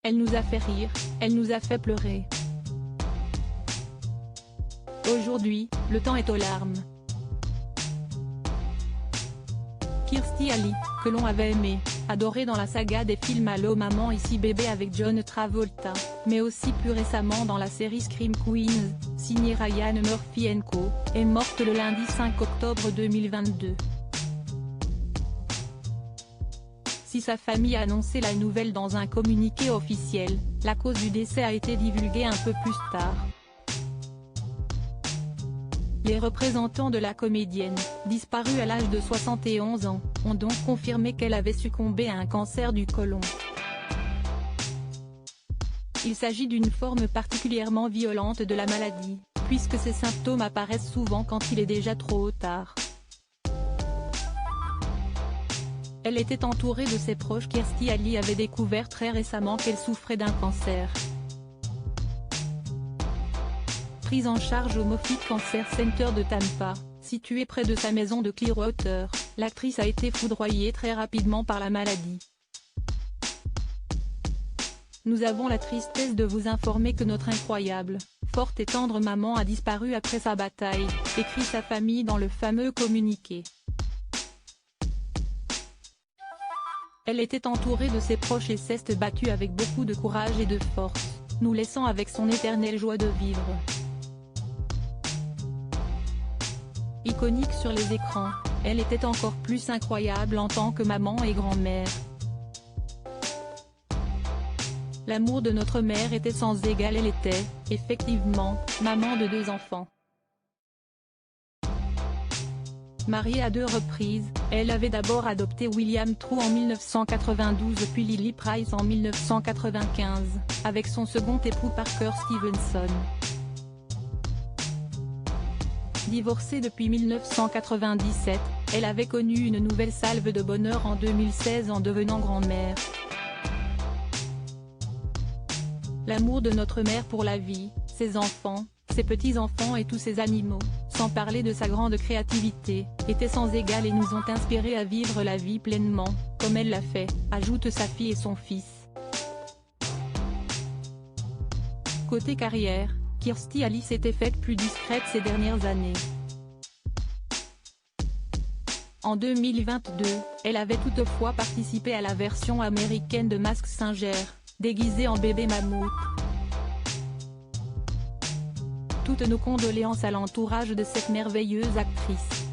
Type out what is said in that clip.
Elle nous a fait rire, elle nous a fait pleurer. Aujourd'hui, le temps est aux larmes. Kirstie Alley, que l'on avait aimé, adorée dans la saga des films Allô Maman Ici Bébé avec John Travolta, mais aussi plus récemment dans la série Scream Queens, signée Ryan Murphy & Co., est morte le lundi 5 octobre 2022. Si sa famille a annoncé la nouvelle dans un communiqué officiel, la cause du décès a été divulguée un peu plus tard. Les représentants de la comédienne, disparue à l'âge de 71 ans, ont donc confirmé qu'elle avait succombé à un cancer du côlon. Il s'agit d'une forme particulièrement violente de la maladie, puisque ces symptômes apparaissent souvent quand il est déjà trop tard. Elle était entourée de ses proches. Kirstie Alley avait découvert très récemment qu'elle souffrait d'un cancer. Prise en charge au Moffitt Cancer Center de Tampa, situé près de sa maison de Clearwater, l'actrice a été foudroyée très rapidement par la maladie. Nous avons la tristesse de vous informer que notre incroyable, forte et tendre maman a disparu après sa bataille, écrit sa famille dans le fameux communiqué. Elle était entourée de ses proches et s'est battue avec beaucoup de courage et de force, nous laissant avec son éternelle joie de vivre. Iconique sur les écrans, elle était encore plus incroyable en tant que maman et grand-mère. L'amour de notre mère était sans égal. Elle était, effectivement, maman de 2 enfants. Mariée à 2 reprises, elle avait d'abord adopté William True en 1992 puis Lily Price en 1995, avec son second époux Parker Stevenson. Divorcée depuis 1997, elle avait connu une nouvelle salve de bonheur en 2016 en devenant grand-mère. L'amour de notre mère pour la vie, ses enfants, ses petits-enfants et tous ses animaux, sans parler de sa grande créativité, était sans égal et nous ont inspirés à vivre la vie pleinement, comme elle l'a fait, ajoutent sa fille et son fils. Côté carrière, Kirstie Alley s'était faite plus discrète ces dernières années. En 2022, elle avait toutefois participé à la version américaine de Mask Singer, déguisée en bébé mammouth. Toutes nos condoléances à l'entourage de cette merveilleuse actrice.